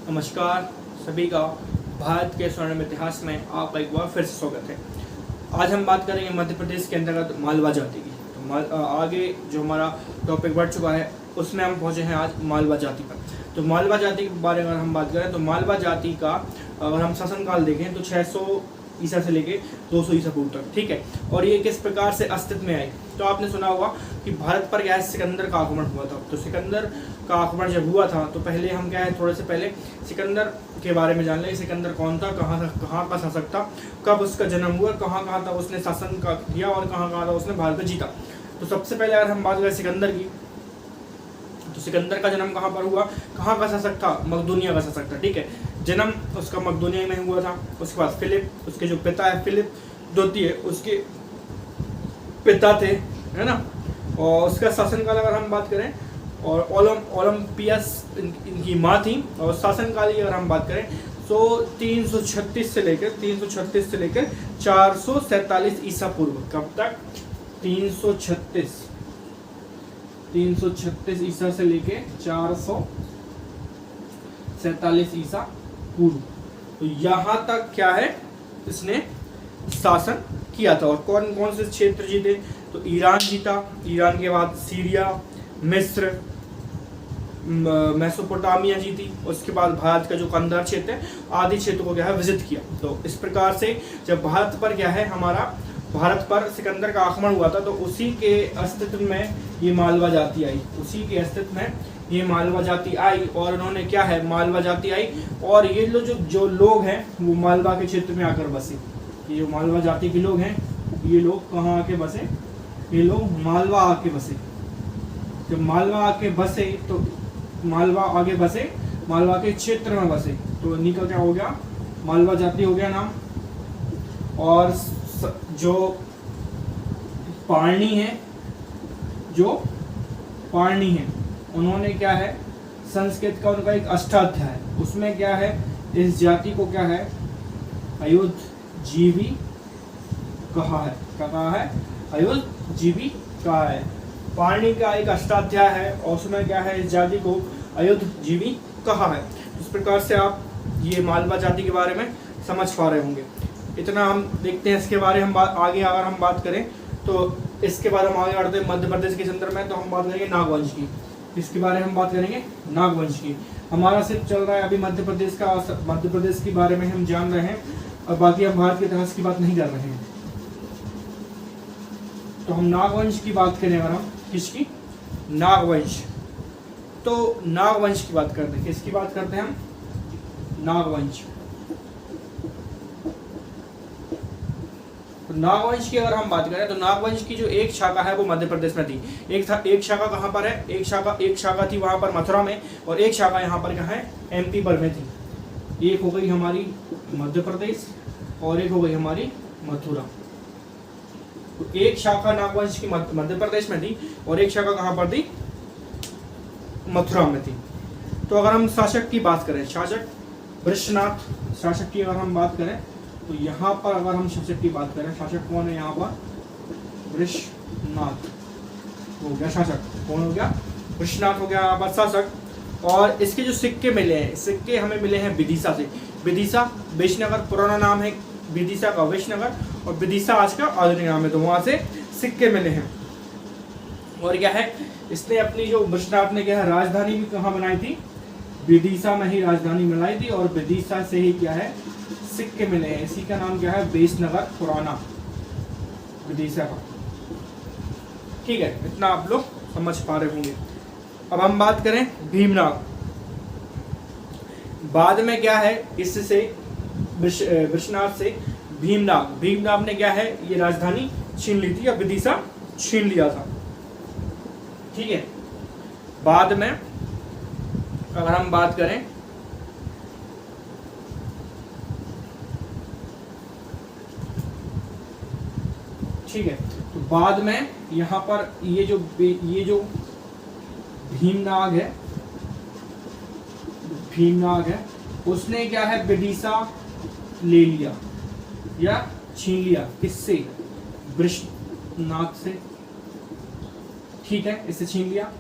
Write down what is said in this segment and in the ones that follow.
नमस्कार सभी का भारत के स्वर्णिम इतिहास में आपका एक बार फिर से स्वागत है। आज हम बात करेंगे मध्य प्रदेश के अंतर्गत मालवा जाति की। तो आगे जो हमारा टॉपिक बढ़ चुका है उसमें हम पहुंचे हैं आज मालवा जाति पर। तो मालवा जाति के बारे में अगर हम बात करें तो मालवा जाति का अगर हम शासनकाल देखें तो 600 ईसा से लेके 200 ईसा पूर्व तक, ठीक है। और ये किस प्रकार से अस्तित्व में आई, तो आपने सुना होगा कि भारत पर क्या है सिकंदर का आक्रमण हुआ था। तो सिकंदर का आक्रमण जब हुआ था तो पहले हम क्या है थोड़े से पहले सिकंदर के बारे में जान लें। सिकंदर कौन था, कहाँ का शासक था, कब उसका जन्म हुआ, कहाँ था उसने शासन का किया और कहाँ था उसने भारत को जीता। तो सबसे पहले अगर हम बात करें सिकंदर की, तो सिकंदर का जन्म कहाँ पर हुआ, कहाँ का शासक था, मकदूनिया का शासक था, ठीक है। जन्म उसका मकदूनिया में हुआ था। उसके बाद फिलिप, उसके जो पिता है फिलिप द्वितीय, उसके पिता थे, है ना। और उसका शासनकाल अगर हम बात करें, और ओलंपियस इनकी माँ थी। और शासनकाल की अगर हम बात करें तो 336 से लेकर 447 ईसा पूर्व। कब तक? 336 ईसा से लेके 447 ईसा पूर्व। तो यहाँ तक क्या है इसने शासन किया था। और कौन कौन से क्षेत्र जीते, तो ईरान जीता, ईरान के बाद सीरिया, मिस्र, मेसोपोटामिया जीती। उसके बाद भारत का जो कंधार क्षेत्र है आदि क्षेत्र को क्या है विजिट किया। तो इस प्रकार से जब भारत पर क्या है हमारा भारत पर सिकंदर का आक्रमण हुआ था तो उसी के अस्तित्व में ये मालवा जाति आई, उसी के अस्तित्व में ये मालवा जाति आई। और उन्होंने क्या है मालवा जाति आई और ये जो लोग हैं वो मालवा के क्षेत्र में आकर बसे। ये जो मालवा जाति के लोग हैं ये लोग कहाँ आके बसे, ये लोग मालवा आके बसे। जब मालवा आके बसे तो मालवा के क्षेत्र में बसे, तो इन्हीं का क्या हो गया मालवा जाति हो गया नाम। और जो पारणी है उन्होंने क्या है संस्कृत का उनका एक अष्टाध्याय है, उसमें क्या है इस जाति को क्या है अयुधजीवी कहा है। क्या कहा है? अयुधजीवी कहा है। पारणी का एक अष्टाध्याय है और उसमें क्या है इस जाति को अयुधजीवी कहा है। इस प्रकार से आप ये मालवा जाति के बारे में समझ पा रहे होंगे। इतना हम देखते हैं। इसके बारे में आगे अगर हम बात करें तो इसके बाद हम आगे बढ़ते हैं मध्य प्रदेश के संदर्भ में। तो हम बात करेंगे नागवंश की। इसके बारे में हम बात करेंगे नागवंश की। हमारा सिर्फ चल रहा है अभी मध्य प्रदेश के बारे में हम जान रहे हैं और बाकी हम भारत के इतिहास की बात नहीं कर रहे हैं। तो हम नागवंश की बात करें अगर हम, किसकी? नागवंश। तो नागवंश की बात करते हैं। किसकी बात करते हैं हम? नागवंश। तो नागवंश की अगर हम बात करें तो नागवंश की जो एक शाखा है वो मध्य प्रदेश में थी। एक शाखा कहाँ पर है? एक शाखा थी वहां पर मथुरा में और एक शाखा यहाँ पर कहाँ है एमपी पर में थी। एक हो गई हमारी मध्य प्रदेश और एक हो गई हमारी मथुरा। तो एक शाखा नागवंश की मध्य प्रदेश में थी और एक शाखा कहाँ पर थी? मथुरा में थी। तो अगर हम शासक की बात करें, शासक वृषनाथ शासक की अगर हम बात करें तो यहाँ पर अगर हम शासक की बात करें, शासक कौन है यहाँ पर? वृषनाथ हो गया शासक। कौन हो गया? वृषनाथ हो गया यहाँ पर शासक। और इसके जो सिक्के मिले हैं, सिक्के हमें मिले हैं विदिशा से। विदिशा विजयनगर पुराना नाम है विदिशा का विजयनगर, और विदिशा आज का आधुनिक नाम है। तो वहां से सिक्के मिले हैं। और क्या है इसने अपनी जो वृषनाथ ने क्या है राजधानी भी कहाँ बनाई थी? विदिशा में ही राजधानी बनाई थी। और विदिशा से ही क्या है सिक्के मिले हैं। इसी का नाम क्या है विजयनगर पुराना विदिशा का, ठीक है। इतना आप लोग समझ पा रहे होंगे। अब हम बात करें भीमनाग। बाद में क्या है इससे वृषनाथ से भीमनाग ने क्या है ये राजधानी छीन ली थी या विदिशा छीन लिया था, ठीक है। बाद में अगर हम बात करें ठीक है, तो बाद में यहाँ पर ये जो भीमनाग है उसने क्या है विदिशा ले लिया या छीन लिया। किससे? वृषनाथ से, ठीक है, इससे छीन लिया।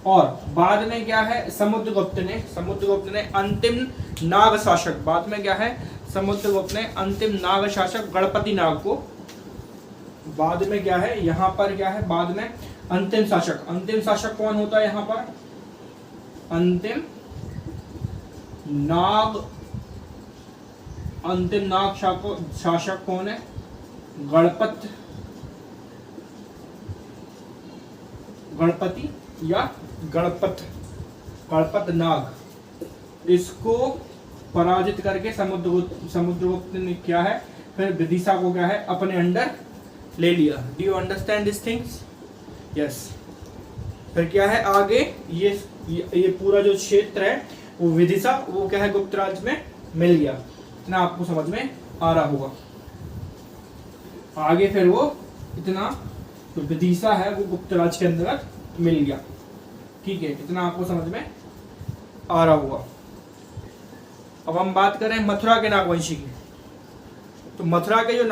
और बाद में क्या है, समुद्रगुप्त ने अंतिम नाग शासक, बाद में क्या है, समुद्रगुप्त ने अंतिम नाग शासक गणपति नाग को, बाद में क्या है यहाँ पर, क्या है बाद में अंतिम शासक कौन होता है यहाँ पर, अंतिम नाग शासक कौन है, गणपति या गणपत नाग। इसको पराजित करके समुद्रगुप्त ने क्या है, फिर विदिशा को क्या है अपने अंडर ले लिया। Do you understand this things? Yes. फिर क्या है आगे, ये पूरा जो क्षेत्र है वो विदिशा, वो क्या है गुप्त राज्य में मिल गया। इतना आपको समझ में आ रहा होगा। आगे फिर वो इतना जो विदिशा है वो गुप्त राज्य के अंतर्गत मिल गया। ठीक है, इतना आपको समझ में आ रहा होगा। अब हम बात करें मथुरा के नागवंशी की। तो मथुरा के जो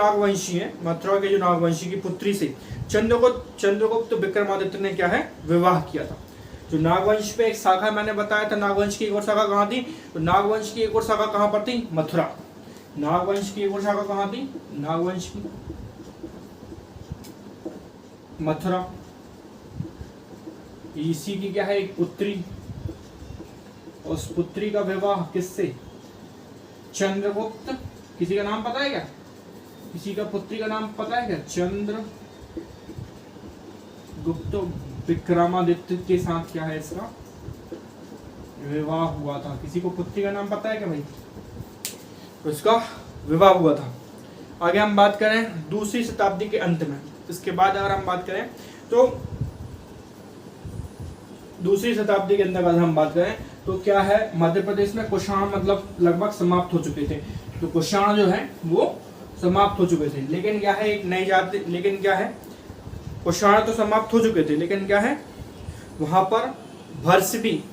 नागवंशी की पुत्री से चंद्रगुप्त विक्रमादित्य ने क्या है विवाह किया था। जो नागवंश पे एक शाखा मैंने बताया था, नागवंश की एक और शाखा कहाँ थी, तो नागवंश की एक और शाखा कहाँ पर थी, मथुरा। नागवंश की एक और शाखा कहाँ थी, नागवंश की मथुरा। इसी की क्या है एक पुत्री, उस पुत्री का विवाह किससे, चंद्रगुप्त, किसी का नाम पता है क्या, किसी का पुत्री का नाम पता है क्या, चंद्रगुप्त विक्रमादित्य के साथ क्या है इसका विवाह हुआ था। किसी को पुत्री का नाम पता है क्या भाई, उसका विवाह हुआ था। आगे हम बात करें दूसरी शताब्दी के अंत में, इसके बाद अगर हम बात करें तो दूसरी शताब्दी के अंतर्गत हम बात करें तो क्या है, मध्य प्रदेश में कुषाण मतलब लगभग समाप्त हो चुके थे। तो कुषाण जो है वो समाप्त हो चुके थे, लेकिन क्या है एक नई जाति, लेकिन क्या है कुषाण तो समाप्त हो चुके थे, लेकिन क्या है वहां पर भर्षभी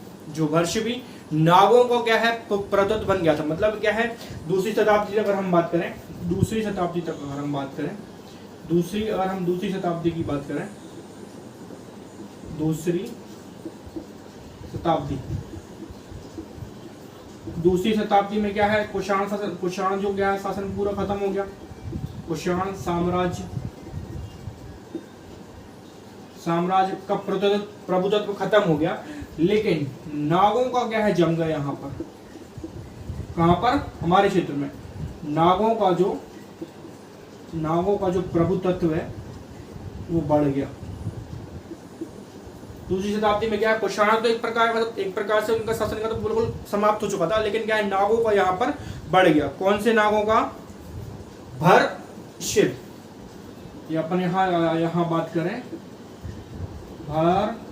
नागों को क्या है प्रदत्त बन गया था। मतलब क्या है दूसरी शताब्दी तक अगर हम बात करें, दूसरी शताब्दी की बात करें, दूसरी शताब्दी में क्या है कुषाण जो क्या है शासन पूरा खत्म हो गया। कुषाण साम्राज्य का प्रभुत्व खत्म हो गया, लेकिन नागों का क्या है जम गया यहाँ पर। कहाँ पर, हमारे क्षेत्र में नागों का जो प्रभुत्व है वो बढ़ गया। दूसरी शताब्दी में क्या है कुषाण तो एक प्रकार से उनका शासन का तो बिल्कुल समाप्त हो चुका था, लेकिन क्या है नागों का यहाँ पर बढ़ गया। कौन से नागों का, भरशिव। ये अपन यहाँ बात करें भारशिव।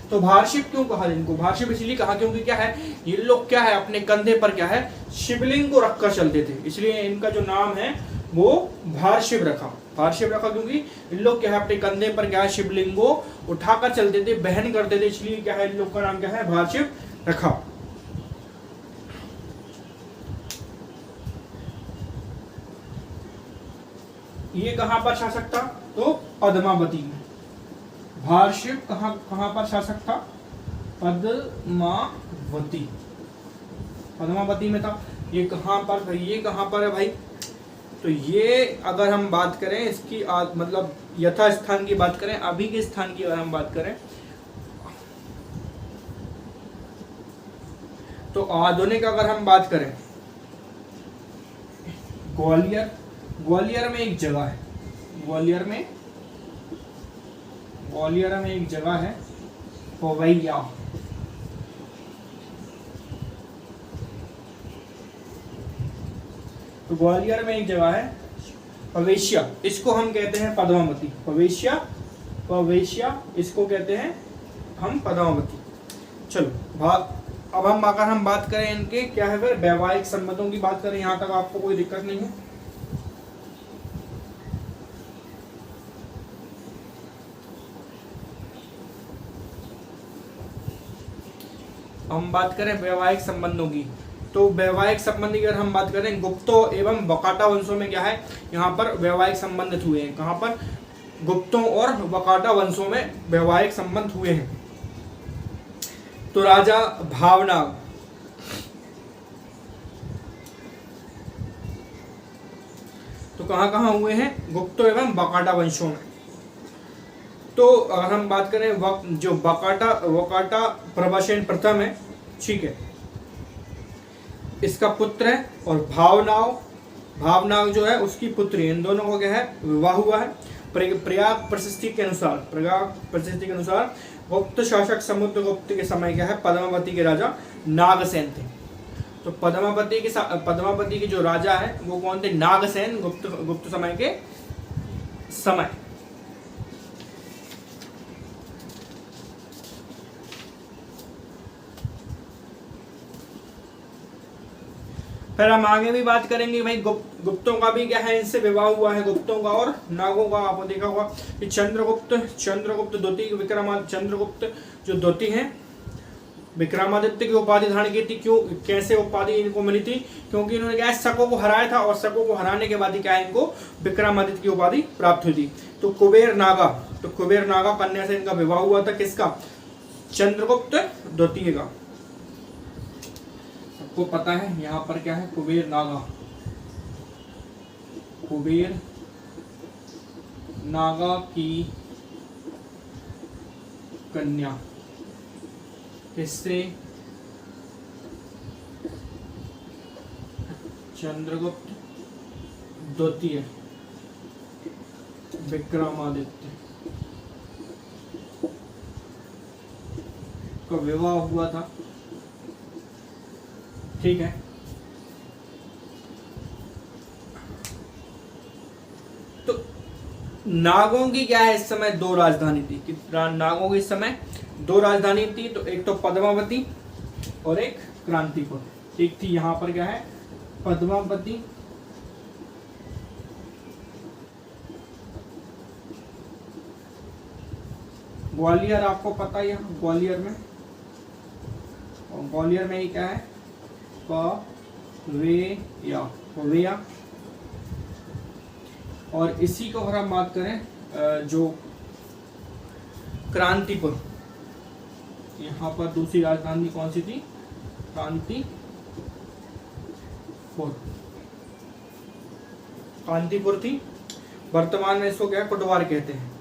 तो भारशिव क्यों कहा इनको, भारशिव इसलिए कहा क्योंकि क्या है ये लोग क्या है अपने कंधे पर क्या है शिवलिंग को रखकर चलते थे, इसलिए इनका जो नाम है वो भारशिव रखा क्योंकि इन लोग क्या है अपने कंधे पर क्या है शिवलिंग को उठाकर चलते थे, बहन करते थे, इसलिए क्या है इन लोग का नाम क्या है भारशिव रखा। ये कहां पर शासक था, तो पद्मावती में। भारशिव कहां पर शासक था, पद्मावती में था। ये कहां पर है भाई, तो ये अगर हम बात करें इसकी मतलब यथा स्थान की बात करें, अभी के स्थान की अगर हम बात करें तो आधुनिक अगर हम बात करें ग्वालियर में एक जगह है, ग्वालियर में एक जगह है पवैया। तो ग्वालियर में एक जगह है पवेशिया, इसको हम कहते हैं पद्मावती। पवेशिया इसको कहते हैं हम पद्मावती। चलो अब अगर हम बात करें इनके क्या है फिर वैवाहिक संबंधों की बात करें, यहाँ तक आपको कोई दिक्कत नहीं है। हम बात करें वैवाहिक संबंधों की, तो वैवाहिक संबंध की अगर हम बात करें गुप्तो एवं बकाटा वंशों में क्या है यहाँ पर वैवाहिक संबंध हुए हैं। कहाँ पर, गुप्तों और वकाटा वंशों में वैवाहिक संबंध हुए हैं। तो राजा भावनाग, तो कहां कहां हुए हैं? गुप्त एवं वकाटा वंशों में। तो अगर हम बात करें जो वकाटा प्रभासेन प्रथम है, ठीक है, इसका पुत्र है, और भावनाग जो है उसकी पुत्री, इन दोनों को क्या है? विवाह हुआ है। प्रयाग प्रशस्ति के अनुसार गुप्त शासक समुद्रगुप्त के समय क्या है? पद्मावती के राजा नागसेन थे। तो पद्मावती के जो राजा है वो कौन थे? नागसेन, गुप्त समय के समय। फिर हम आगे भी बात करेंगे भाई गुप्तों का भी क्या है? इनसे विवाह हुआ है, गुप्तों का और नागों का। आपको देखा होगा कि चंद्रगुप्त द्वितीय चंद्रगुप्त जो द्वितीय हैं, विक्रमादित्य की उपाधि धारण की थी। क्यों, कैसे उपाधि इनको मिली थी? क्योंकि इन्होंने क्या है? शकों को हराया था, और शकों को हराने के बाद क्या है? इनको विक्रमादित्य की उपाधि प्राप्त हुई थी। तो कुबेर नागा कन्या से इनका विवाह हुआ था। किसका? चंद्रगुप्त द्वितीय का। सबको पता है यहाँ पर क्या है? कुबेर नागा की कन्या, किससे? चंद्रगुप्त द्वितीय विक्रमादित्य का विवाह हुआ था, ठीक है। तो नागों की क्या है? इस समय दो राजधानी थी। नागों की इस समय दो राजधानी थी। तो एक तो पद्मावती और एक क्रांतिपुर। एक थी यहाँ पर क्या है? पद्मावती, ग्वालियर, आपको पता है यहाँ ग्वालियर में, और ग्वालियर में ही क्या है? पवेया। और इसी को अगर हम बात करें जो क्रांतिपुर, यहाँ पर दूसरी राजधानी कौन सी थी? कांतिपुर थी। वर्तमान में इसको क्या है? कोटवार कहते हैं।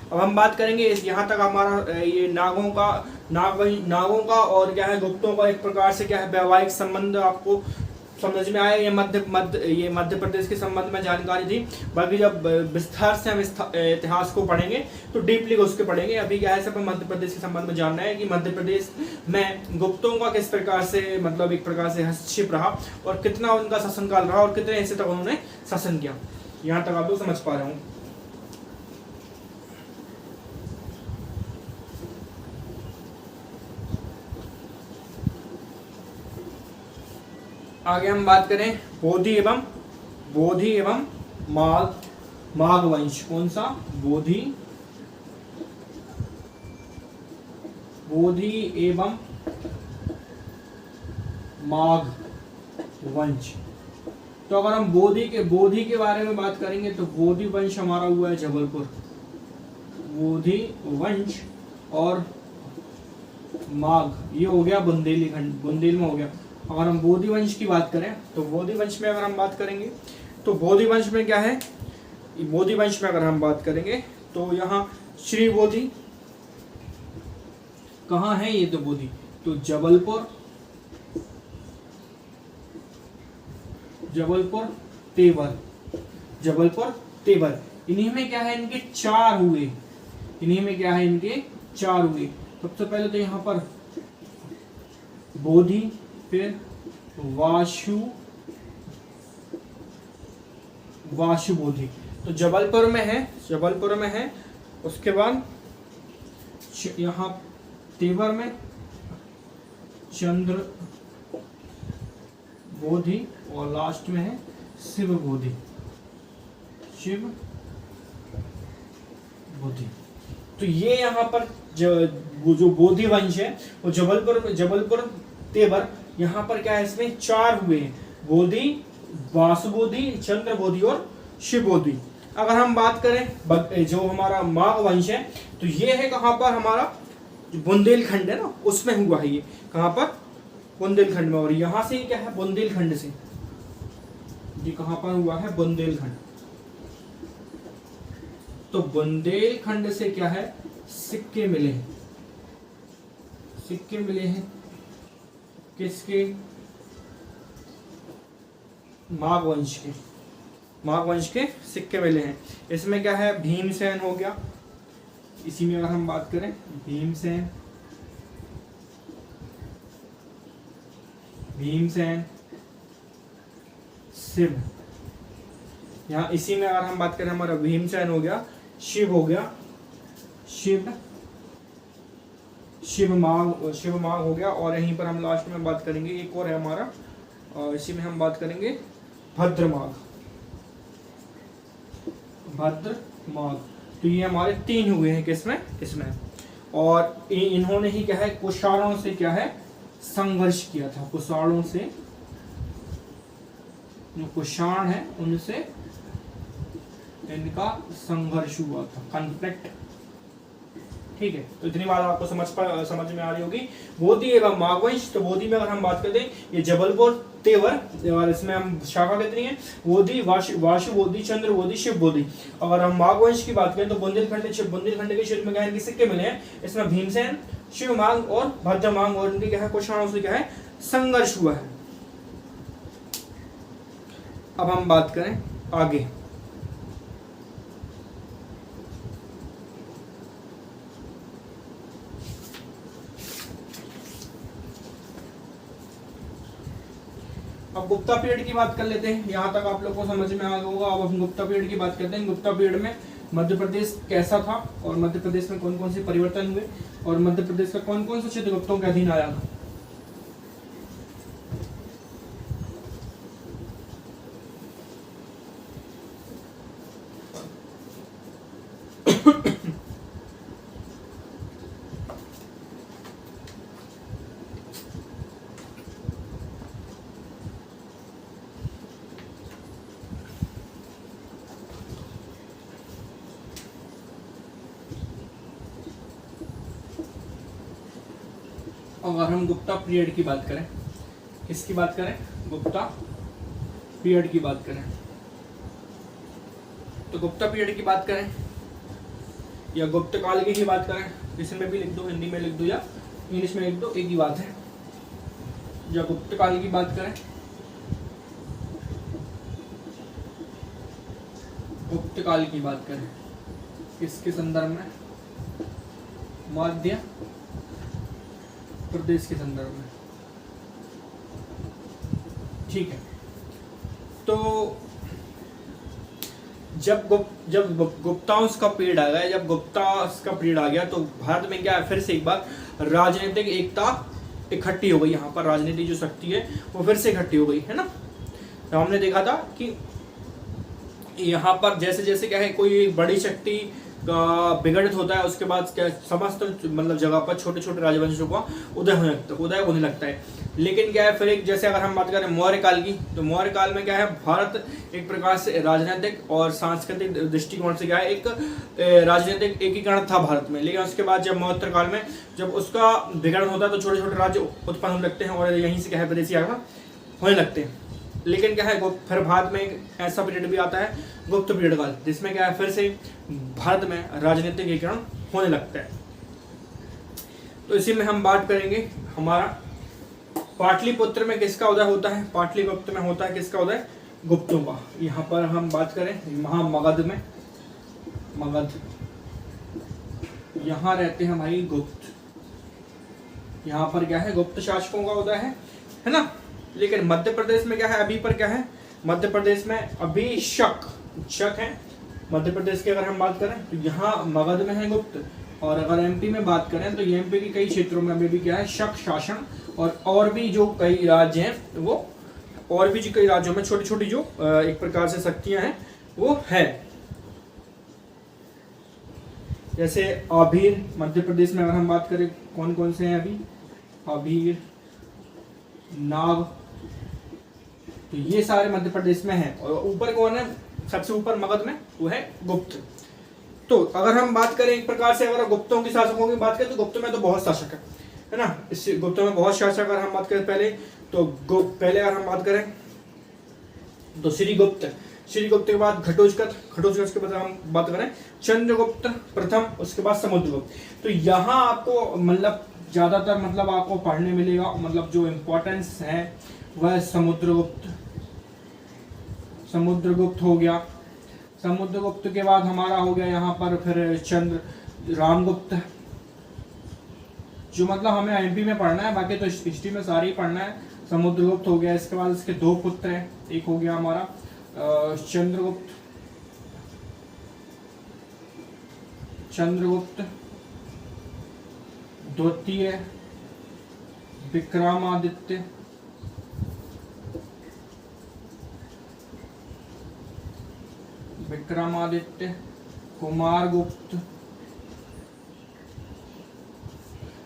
अब हम बात करेंगे यहाँ तक हमारा ये नागों का और क्या है? गुप्तों का एक प्रकार से क्या है? वैवाहिक संबंध आपको समझ में आया। ये मध्य प्रदेश के संबंध में जानकारी थी। बाकी जब विस्तार से हम इतिहास को पढ़ेंगे तो डीपली उसके पढ़ेंगे। अभी क्या है? सब मध्य प्रदेश के संबंध में जानना है कि मध्य प्रदेश में गुप्तों का किस प्रकार से, मतलब एक प्रकार से हस्तक्षेप रहा, और कितना उनका शासनकाल रहा, और कितने ऐसे तक उन्होंने शासन किया। यहाँ तक आप लोग समझ पा रहे हो। आगे हम बात करें बोधि एवं माघ वंश। कौन सा? बोधि एवं माघ वंश। तो अगर हम बोधि के बारे में बात करेंगे तो बोधि वंश हमारा हुआ है जबलपुर। बोधि वंश और माघ ये हो गया बुंदेल में हो गया। अगर हम बोधि वंश की बात करें तो बोधि वंश में अगर हम बात करेंगे तो बोधि वंश में क्या है? बोधि वंश में अगर हम बात करेंगे तो यहाँ श्री बोधि कहाँ है? ये तो बोधि, तो जबलपुर, तेवर, इन्हीं में क्या है? इनके चार हुए। सबसे पहले तो यहाँ पर बोधि, फिर वाशु बोधि, तो जबलपुर में है। उसके बाद यहाँ तेवर में चंद्र बोधि, और लास्ट में है शिव बोधि। तो ये यहाँ पर जो बोधि वंश है वो जबलपुर तेवर, यहाँ पर क्या है? इसमें चार हुए हैं, बोधि, वासुबोधि, चंद्र बोधि और शिव बोधि। अगर हम बात करें जो हमारा माघ वंश है, तो ये है कहाँ पर, हमारा बुंदेलखंड है ना, उसमें हुआ है ये, कहाँ पर, बुंदेलखंड में। और यहाँ से क्या है, बुंदेलखंड से, ये कहाँ पर हुआ है, बुंदेलखंड। तो बुंदेलखंड से क्या है, सिक्के मिले हैं, सिक्के मिले हैं किसके, माघ वंश के, माघ वंश के सिक्के मिले हैं। इसमें क्या है, भीमसेन हो गया, इसी में अगर हम बात करें, भीमसेन, भीमसेन, शिव, यहाँ इसी में अगर हम बात करें, हमारा भीमसेन हो गया, शिव हो गया, शिव, शिव माघ हो गया। और यहीं पर हम लास्ट में बात करेंगे, एक और है हमारा, और इसी में हम बात करेंगे भद्र माघ, भद्र माघ। तो ये हमारे 3 हुए हैं किसमें, इसमें। और इन्होंने ही क्या है, कुषाणों से क्या है, संघर्ष किया था, कुषाणों से, जो कुषाण है उनसे इनका संघर्ष हुआ था, कॉन्फ्लिक्ट। ठीक है, तो इतनी बात आपको समझ में आ रही होगी। बोधी एवं माघवंश, तो बोधी में अगर हम बात करते हैं, ये जबलपुर, तेवर, और इसमें हम शाखा कितनी है, बोधी, वाशु बोधी, चंद्र बोधी, शिव बोधी। अगर हम माघवंश की बात करें तो बुंदेलखंड के क्षेत्र में क्या है, सिक्के मिले हैं, इसमें भीमसेन, शिव माघ और भद्र माघ, और इनके क्या है, कुषाणों से क्या है, संघर्ष हुआ है। अब हम बात करें आगे, अब गुप्ता पीरियड की बात कर लेते हैं। यहाँ तक आप लोग को समझ में आ गया होगा। अब हम गुप्ता पीरियड की बात करते हैं। गुप्ता पीरियड में मध्य प्रदेश कैसा था, और मध्य प्रदेश में कौन कौन से परिवर्तन हुए, और मध्य प्रदेश का कौन कौन सा क्षेत्र गुप्तों के अधीन आया था। अगर हम गुप्ता पीरियड की बात करें, किसकी बात करें, गुप्ता पीरियड की बात करें, तो गुप्ता पीरियड की बात करें या गुप्त काल की बात करें, इसमें भी लिख दो, हिंदी में लिख दो या इंग्लिश में लिख दो, एक ही बात है। या गुप्त काल की बात करें, गुप्त काल की बात करें, किसके संदर्भ में, मध्य प्रदेश के संदर्भ में। ठीक है, तो जब गुप्तांश का पीरियड आ गया, जब गुप्तांश का पीरियड आ गया, तो भारत में क्या है, फिर से एक बार राजनीतिक एकता इकट्ठी हो गई। यहाँ पर राजनीतिक जो शक्ति है वो फिर से इकट्ठी हो गई है ना। तो हमने देखा था कि यहाँ पर जैसे जैसे क्या है, कोई बड़ी शक्ति विघटित होता है, उसके बाद क्या समस्त मतलब जगह पर छोटे छोटे राजवंशों का उदय होने लगता है। लेकिन क्या है, फिर एक जैसे अगर हम बात करें मौर्य काल की, तो मौर्य काल में क्या है, भारत एक प्रकार से राजनीतिक और सांस्कृतिक दृष्टिकोण से क्या है, एक राजनीतिक एकीकरण था भारत में। लेकिन उसके बाद जब मौर्य काल में जब उसका विघटन होता है, तो छोटे छोटे राज्य उत्पन्न होने लगते हैं, और यहीं से क्या है, विदेशी आगमन होने लगते हैं। लेकिन क्या है, फिर भारत में एक ऐसा पीरियड भी आता है, गुप्त पीरियड काल, जिसमें क्या है, फिर से भारत में राजनीतिक एकीकरण होने लगता है। तो इसी में हम बात करेंगे, हमारा पाटलिपुत्र में किसका उदय होता है, पाटलिपुत्र में होता है किसका उदय, गुप्तों का। यहाँ पर हम बात करें महामगध में, मगध, यहाँ रहते हैं भाई गुप्त, यहाँ पर क्या है, गुप्त शासकों का उदय है ना। लेकिन मध्य प्रदेश में क्या है, अभी पर क्या है, मध्य प्रदेश में अभी शक है। मध्य प्रदेश की अगर हम बात करें तो यहाँ मगध में है गुप्त, और अगर एमपी में बात करें तो एमपी के कई क्षेत्रों में अभी भी क्या है, शक शासन, और भी जो कई राज्य हैं वो, और भी जो कई राज्यों में छोटी छोटी जो एक प्रकार से शक्तियां हैं वो है। जैसे आभीर, मध्य प्रदेश में अगर हम बात करें कौन कौन से हैं अभी, आभीर, नाग, तो ये सारे मध्य प्रदेश में हैं। और ऊपर कौन है, सबसे ऊपर मगध में वो है गुप्त। तो अगर हम बात करें एक प्रकार से, अगर गुप्तों की शासकों की बात करें तो गुप्त में तो बहुत शासक है ना। इस गुप्त में बहुत शासक अगर हम बात करें पहले तो पहले अगर हम बात करें तो श्रीगुप्त, श्रीगुप्त के बाद घटोत्कच, घटोत्कच के बाद हम बात करें चंद्रगुप्त प्रथम, उसके बाद समुद्रगुप्त। तो यहाँ आपको मतलब ज्यादातर मतलब आपको पढ़ने मिलेगा, मतलब जो इम्पोर्टेंस है वह समुद्रगुप्त, समुद्रगुप्त हो गया। समुद्रगुप्त के बाद हमारा हो गया यहाँ पर फिर चंद्र रामगुप्त, जो मतलब हमें एमपी में पढ़ना है, बाकी तो हिस्ट्री में सारी पढ़ना है। समुद्रगुप्त हो गया। इसके बाद इसके दो पुत्र हैं, एक हो गया हमारा चंद्रगुप्त, चंद्रगुप्त द्वितीय, विक्रमादित्य, विक्रमादित्य, कुमारगुप्त।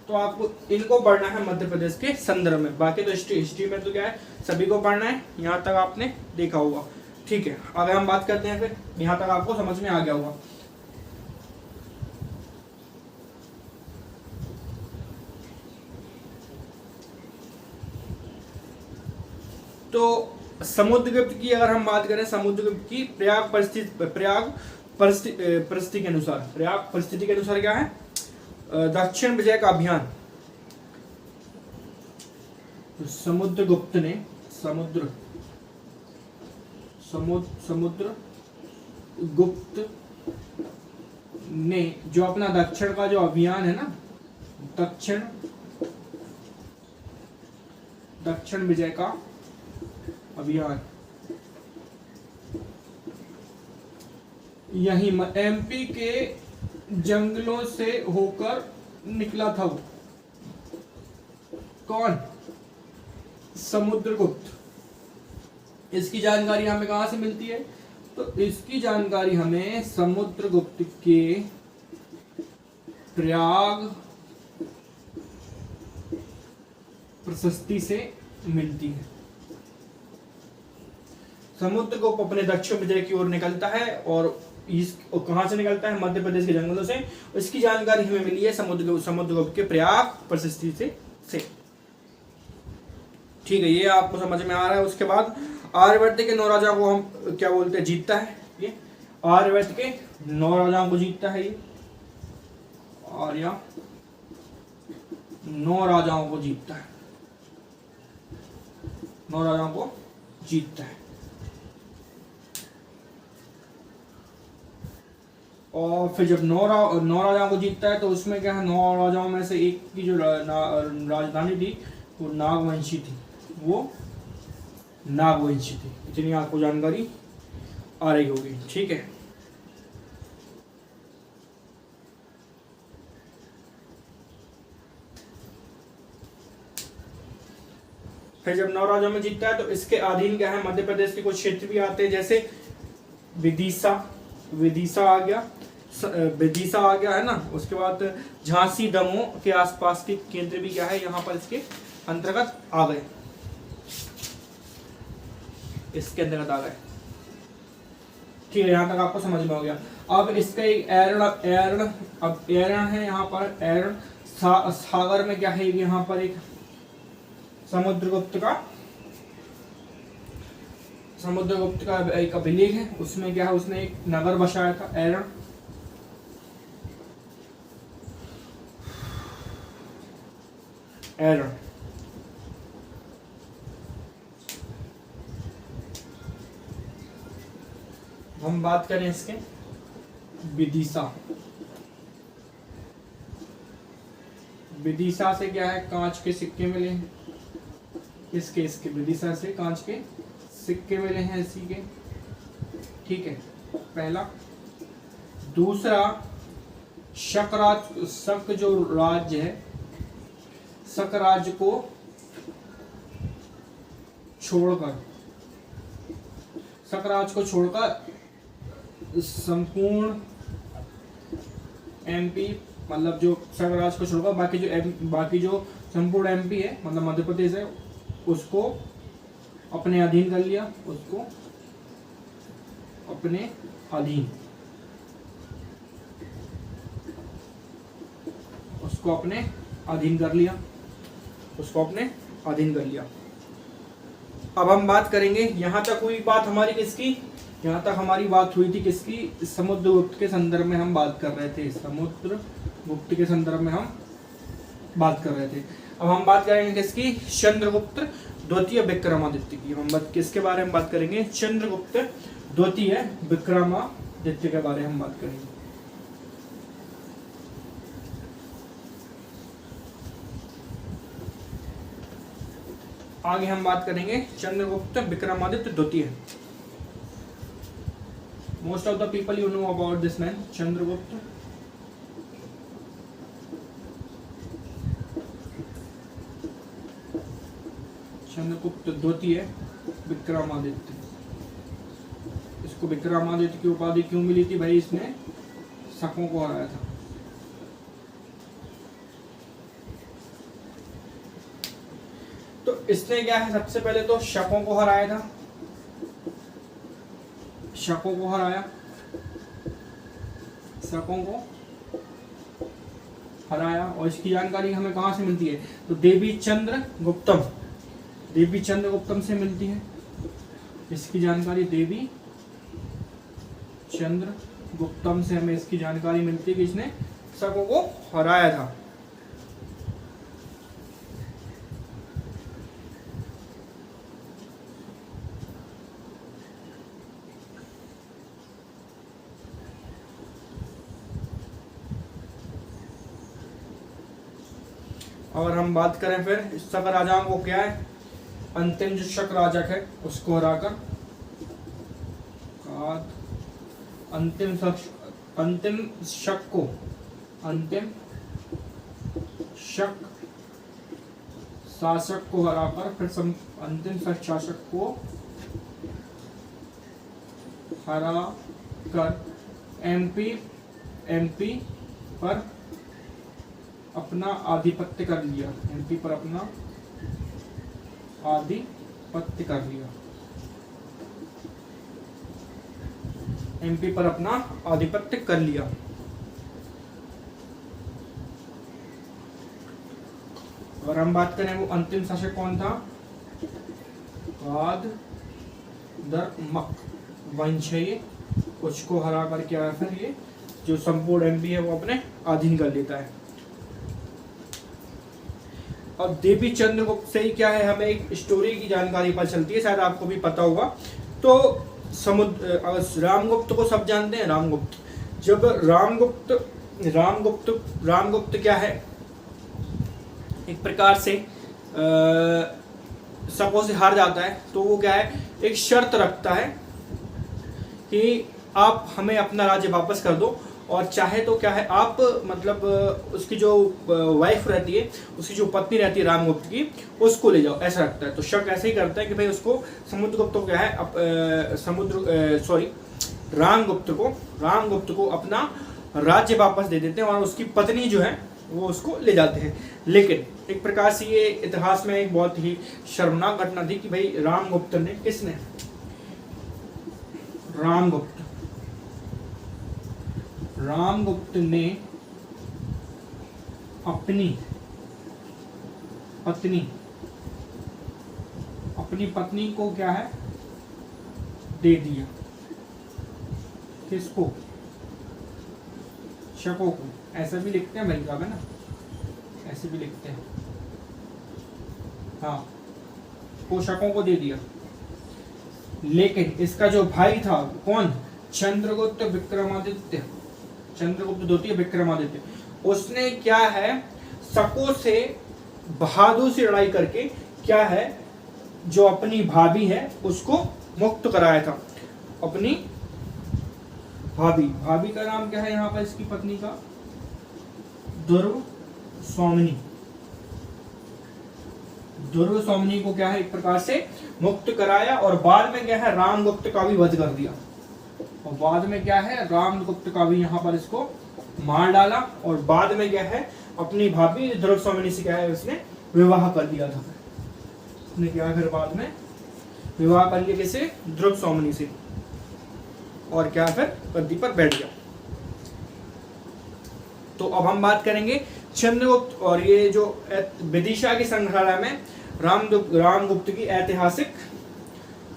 तो आपको इनको पढ़ना है मध्य प्रदेश के संदर्भ में, बाकी तो हिस्ट्री में तो क्या है सभी को पढ़ना है, यहाँ तक आपने देखा होगा। ठीक है, अगर हम बात करते हैं फिर यहाँ तक आपको समझ में आ गया होगा। तो समुद्रगुप्त की अगर हम बात करें, समुद्रगुप्त की प्रयाग परिस्थिति के अनुसार, प्रयाग परिस्थिति के अनुसार क्या है, दक्षिण विजय का अभियान। तो समुद्रगुप्त ने समुद्रगुप्त ने जो अपना दक्षिण का जो अभियान है ना, दक्षिण विजय का अभियान, यही एमपी के जंगलों से होकर निकला था वो। कौन? समुद्रगुप्त। इसकी जानकारी हमें कहां से मिलती है? तो इसकी जानकारी हमें समुद्रगुप्त के प्रयाग प्रशस्ति से मिलती है। समुद्रगुप्त अपने दक्षिण विजय की ओर निकलता है और कहां से निकलता है? मध्य प्रदेश के जंगलों से। इसकी जानकारी हमें मिली है समुद्रगुप्त के प्रयाग प्रशस्ति से। ठीक है, ये आपको समझ में आ रहा है। उसके बाद आर्यवर्त के 9 राजाओं को हम क्या बोलते हैं? जीतता है। ये आर्यवर्त के 9 राजाओं को जीतता है। ये आर्य 9 राजाओं को जीतता है, 9 राजाओं को जीतता है। और फिर जब 9 राजाओं को जीतता है तो उसमें क्या है, 9 राजाओं में से एक की जो राजधानी थी वो नागवंशी थी, वो नागवंशी थी। इतनी आपको जानकारी आ रही होगी। ठीक है, फिर जब 9 राजाओं में जीतता है तो इसके अधीन क्या है, मध्य प्रदेश के कुछ क्षेत्र भी आते हैं, जैसे विदिशा आ गया, विदिशा आ गया है ना। उसके बाद झांसी दमोह के आसपास के केंद्र भी क्या है, यहाँ पर इसके अंतर्गत आ गए, इसके अंतर्गत आ गए। ठीक है, यहाँ तक आपको समझ में हो गया। अब इसका एक एरण है यहाँ पर, एरण सागर में क्या है, यहाँ पर एक समुद्रगुप्त का एक अभिलेख है। उसमें क्या है, उसने एक नगर बसाया था, एरण। हम बात करें इसके विदिशा से क्या है, कांच के सिक्के मिले हैं। इसके विदिशा से कांच के सिक्के मिले हैं इसी के। ठीक है, पहला। दूसरा, शक जो राज्य है, शक राज्य को छोड़कर संपूर्ण एमपी, मतलब जो शक राज्य को छोड़कर बाकी जो संपूर्ण एमपी है, मतलब मध्य प्रदेश है, उसको अपने अधीन कर लिया, उसको अपने अधीन, उसको अपने अधीन कर लिया, उसको अपने अधीन कर लिया। अब हम बात करेंगे, यहां तक हुई बात हमारी किसकी, यहां तक हमारी बात हुई थी किसकी, समुद्रगुप्त के संदर्भ में हम बात कर रहे थे, समुद्रगुप्त के संदर्भ में हम बात कर रहे थे। अब हम बात करेंगे किसकी, चंद्रगुप्त द्वितीय विक्रमादित्य की। हम बात किसके बारे में बात करेंगे, चंद्रगुप्त द्वितीय विक्रमादित्य के बारे में हम बात करेंगे। आगे हम बात करेंगे चंद्रगुप्त विक्रमादित्य द्वितीय। Most of the people you know about this man, Chandragupta द्वितीय विक्रमादित्य। इसको विक्रमादित्य की उपाधि क्यों मिली थी भाई, इसने शकों को हराया था। तो इसने क्या है, सबसे पहले तो शकों को हराया था, शकों को हराया, शकों को हराया। और इसकी जानकारी हमें कहां से मिलती है, तो देवी चंद्रगुप्तम, देवी चंद्रगुप्तम से मिलती है। इसकी जानकारी देवी चंद्रगुप्तम से हमें इसकी जानकारी मिलती है कि इसने शकों को हराया था। और हम बात करें फिर शक राजाओं को, क्या है, अंतिम जो शक राजक है उसको हराकर अंतिम शक शासक को हराकर फिर अंतिम शक शासक को हरा कर एमपी पर अपना आधिपत्य कर लिया, एमपी पर अपना आधिपत्य कर लिया, एमपी पर अपना आधिपत्य कर लिया। और हम बात करें वो अंतिम शासक कौन था, कादरमक वंशीय, उसको हरा कर क्या फिर ये जो संपूर्ण एमपी है वो अपने अधीन कर लेता है। और देवी चंद्रगुप्त से ही क्या है, हमें एक स्टोरी की जानकारी पता चलती है, शायद आपको भी पता होगा। तो रामगुप्त को सब जानते हैं, रामगुप्त, जब रामगुप्त क्या है, एक प्रकार से शकों से हार जाता है, तो वो क्या है, एक शर्त रखता है कि आप हमें अपना राज्य वापस कर दो, और चाहे तो क्या है आप मतलब उसकी जो वाइफ रहती है, उसकी जो पत्नी रहती है रामगुप्त की, उसको ले जाओ, ऐसा रखता है। तो शक ऐसे ही करता है कि भाई उसको समुद्रगुप्त को क्या है रामगुप्त को अपना राज्य वापस दे देते हैं और उसकी पत्नी जो है वो उसको ले जाते हैं। लेकिन एक प्रकार से ये इतिहास में एक बहुत ही शर्मनाक घटना थी कि भाई रामगुप्त ने अपनी पत्नी को क्या है दे दिया, किसको, शकों को। ऐसा भी लिखते हैं भाई साहब, है ना, ऐसे भी लिखते हैं, हाँ, को शकों को दे दिया। लेकिन इसका जो भाई था कौन, चंद्रगुप्त द्वितीय विक्रमादित्य, उसने क्या है शकों से बहादुर से लड़ाई करके क्या है जो अपनी भाभी है उसको मुक्त कराया था। अपनी भाभी का नाम क्या है यहाँ पर, इसकी पत्नी का दुर्वासोमनी को क्या है एक प्रकार से मुक्त कराया, और बाद में क्या है रामगुप्त का भी वध कर दिया, और बाद में क्या है रामगुप्त का भी यहाँ पर इसको मार डाला, और बाद में क्या है अपनी भाभी दुर्वासोमनी से क्या है उसने विवाह कर लिया था। उसने क्या फिर बाद में विवाह कर लिया, किसे, दुर्वासोमनी से। और क्या फिर गद्दी पर बैठ गया। तो अब हम बात करेंगे चंद्रगुप्त और ये जो विदिशा की संग्रहालय में रामगुप्त की ऐतिहासिक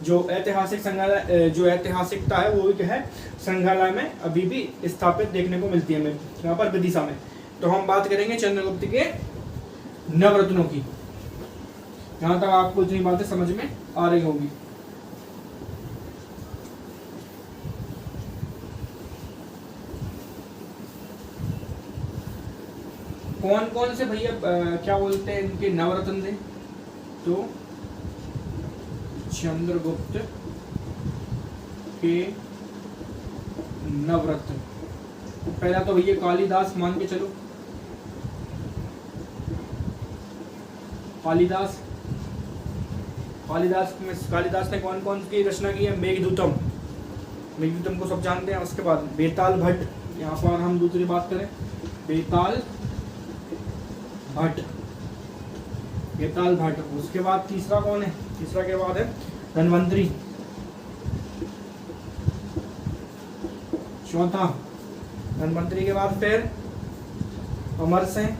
संग्रहालय जो ऐतिहासिकता है वो भी क्या है संग्रहालय में अभी भी स्थापित देखने को मिलती है हमें यहाँ पर विदिशा में। तो हम बात करेंगे चंद्रगुप्त के नवरत्नों की। यहाँ तक आपको इतनी बातें समझ में आ रही होगी। कौन कौन से भैया क्या बोलते हैं इनके नवरत्न थे? तो चंद्रगुप्त के नवरत्न, पहला तो भैया कालिदास मान के चलो। कालिदास ने कौन कौन की रचना की है? मेघदूतम को सब जानते हैं। उसके बाद बेताल भट्ट, यहाँ पर हम दूसरी बात करें बेताल भट्ट। उसके बाद तीसरा कौन है? तीसरा के बाद है धन्वंतरी। चौथा धन्वंतरी के बाद फिर अमर सिंह।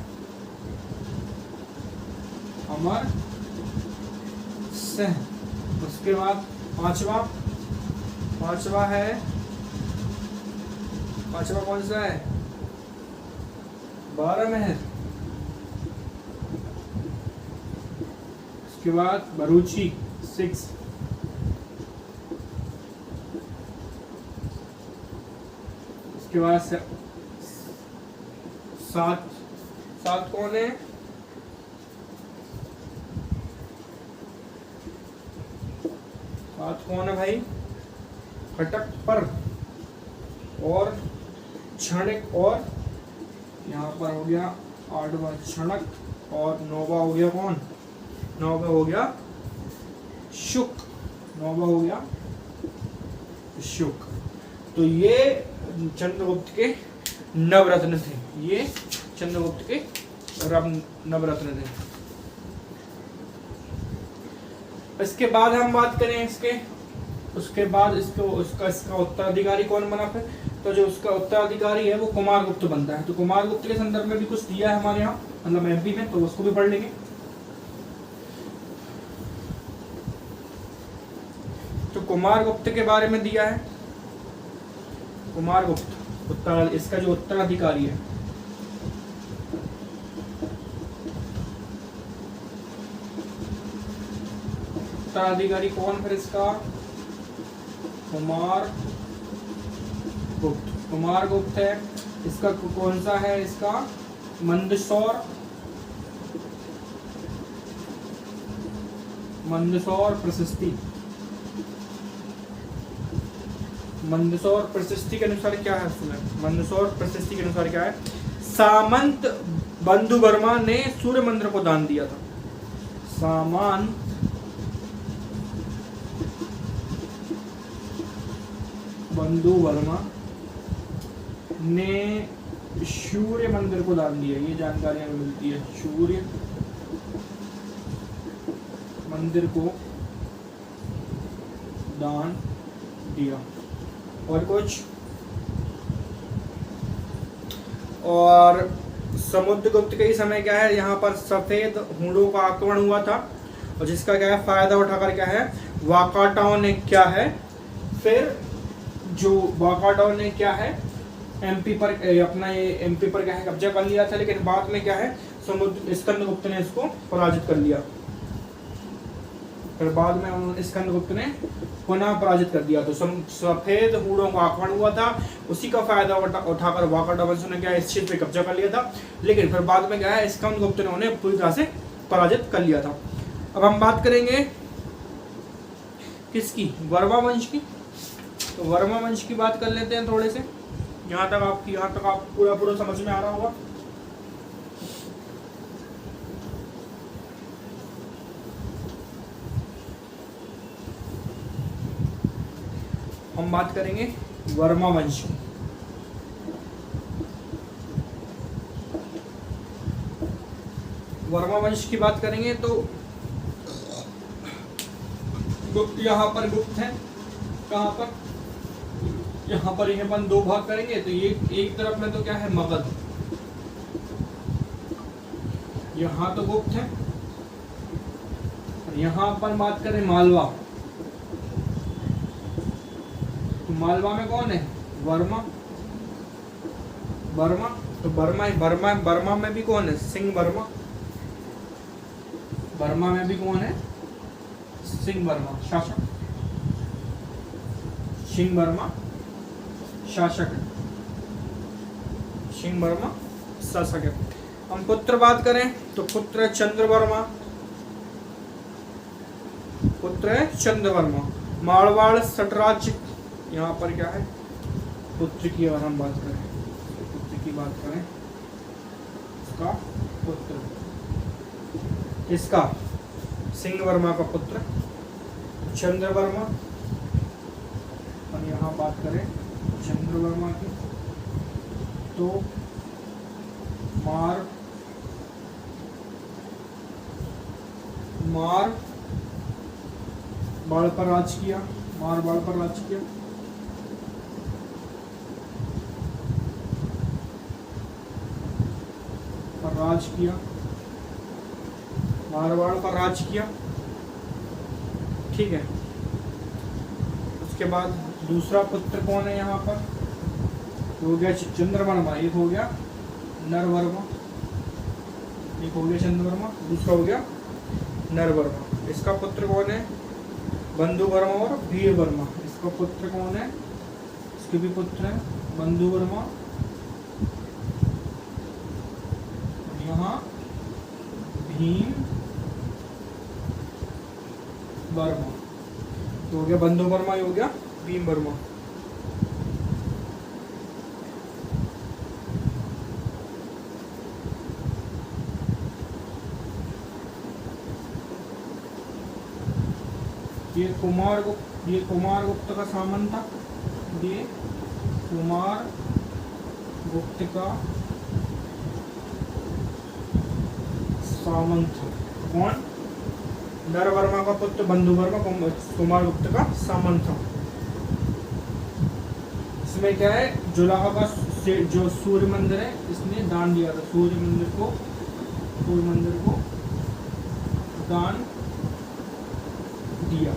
उसके बाद पांचवा कौन सा है? बारहमहर। उसके बाद बरूची 6। उसके बाद सात कौन है? सात कौन है भाई? खटकपर और क्षणिक, और यहाँ पर हो गया आठवां क्षणक, और नौवा हो गया कौन? नौवा हो गया शुक। तो ये चंद्रगुप्त के नवरत्न थे। नवरत्न थे। इसके बाद हम बात करें उसके बाद इसका उत्तराधिकारी कौन बना फिर? तो जो उसका उत्तराधिकारी है वो कुमारगुप्त बनता है। तो कुमारगुप्त के संदर्भ में भी कुछ दिया है हमारे यहाँ, मतलब एमपी में, तो उसको भी पढ़ लेंगे। तो कुमारगुप्त के बारे में दिया है। कुमारगुप्त इसका जो उत्तराधिकारी है, उत्तराधिकारी कौन फिर इसका? कुमारगुप्त है। इसका कौन सा है? इसका मंदसौर प्रशस्ति। मंदसौर प्रशस्ति के अनुसार क्या है? मंदसौर प्रशस्ति के अनुसार क्या है? सामंत बंधु वर्मा ने सूर्य मंदिर को दान दिया था। सामंत बंधु वर्मा ने सूर्य मंदिर को दान दिया, ये जानकारी हमें मिलती है। सूर्य मंदिर को दान दिया। और कुछ? और समुद्रगुप्त के ही समय क्या है, यहाँ पर सफेद हूणों का आक्रमण हुआ था, और जिसका क्या है फायदा उठाकर क्या है वाकाटाओं ने क्या है फिर जो वाकाटाओं ने क्या है एमपी पर क्या है कब्जा कर लिया था। लेकिन बाद में क्या है स्कंदगुप्त ने इसको पराजित कर लिया। फिर बाद में स्कंदगुप्त ने पुनः पराजित कर दिया। तो सफेद हूणों का आक्रमण हुआ था, उसी का फायदा उठाकर वाकाटा वंश ने क्या इस क्षेत्र पे कब्जा कर लिया था। लेकिन फिर बाद में क्या है स्कंदगुप्त ने उन्हें पूरी तरह से पराजित कर लिया था। अब हम बात करेंगे किसकी? वर्मा वंश की। तो वर्मा वंश की बात कर लेते हैं थोड़े से। यहाँ तक आप पूरा समझ में आ रहा होगा। हम बात करेंगे वर्मा वंश की। वर्मा वंश की बात करेंगे तो गुप्त यहाँ पर गुप्त है। कहाँ पर? यहाँ पर इन्हें अपन दो भाग करेंगे तो ये एक तरफ में तो क्या है मगध, यहाँ तो गुप्त है, यहाँ अपन बात करें मालवा, तो मालवा में कौन है वर्मा, बर्मा, तो बर्मा में भी कौन है सिंह वर्मा, बर्मा में भी कौन है सिंह वर्मा शासक, सिंह वर्मा शासक, सिंह वर्मा शासक है। हम पुत्र बात करें तो पुत्र है चंद्रवर्मा, पुत्र है चंद्रवर्मा। मारवाड़ सटराज्य, यहाँ पर क्या है पुत्र की अगर हम बात करें, पुत्र की बात करें, इसका पुत्र, इसका सिंह वर्मा का पुत्र चंद्रवर्मा, और यहाँ बात करें चंद्रवर्मा की तो मार बाड़ पर राज किया, मारवाड़ पर राज किया, पर राज किया, मारवाड़ पर राज किया, ठीक है। उसके बाद दूसरा पुत्र कौन है यहाँ पर, हो गया चंद्रवर्मा, एक हो गया नरवर्मा, एक हो गया चंद्रवर्मा, दूसरा हो गया नरवर्मा। इसका पुत्र कौन है बंधु वर्मा और वीर वर्मा, इसका पुत्र कौन है, इसके भी पुत्र है बंधु वर्मा, यहाँ भीम वर्मा, तो हो गया बंधु वर्मा, हो गया भीम वर्मा। ये कुमार गुप्त का सामंत था, ये कुमार गुप्त का सामंत, कौन नरवर्मा का पुत्र बंधु वर्मा कुमार गुप्त का सामंत था। इसमें क्या है जुलाहा का जो सूर्य मंदिर है इसने दान दिया था, सूर्य मंदिर को दान दिया।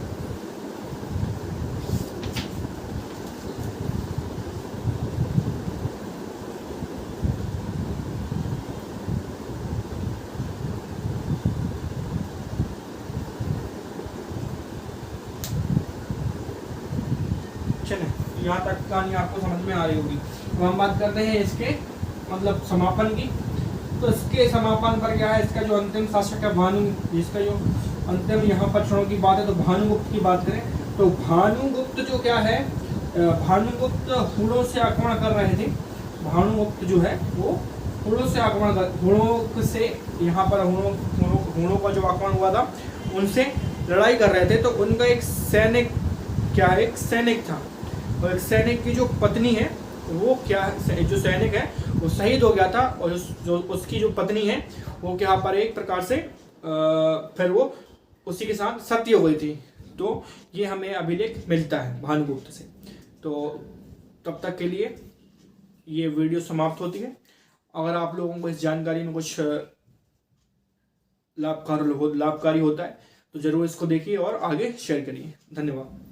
चले यहाँ तक कहानी आपको समझ में आ रही होगी। तो हम बात करते हैं इसके मतलब समापन की। तो इसके समापन पर क्या है, इसका जो अंतिम शासक है भानु, इसका जो अंतिम यहाँ पर क्षणों की बात है तो भानुगुप्त की बात करें तो भानुगुप्त जो क्या है, भानुगुप्त हुणों से आक्रमण कर रहे थे। भानुगुप्त जो है वो हुणों से आक्रमण कर, हुणों से यहाँ पर हुणों का जो आक्रमण हुआ था उनसे लड़ाई कर रहे थे। तो उनका एक सैनिक क्या है, एक सैनिक था, और एक सैनिक की जो पत्नी है वो क्या, जो सैनिक है वो शहीद हो गया था, और जो उसकी जो पत्नी है वो क्या पर एक प्रकार से फिर वो उसी के साथ सती हो गई थी। तो ये हमें अभिलेख मिलता है भानुगुप्त से। तो तब तक के लिए ये वीडियो समाप्त होती है। अगर आप लोगों को इस जानकारी में कुछ लाभकारी होता है तो जरूर इसको देखिए और आगे शेयर करिए। धन्यवाद।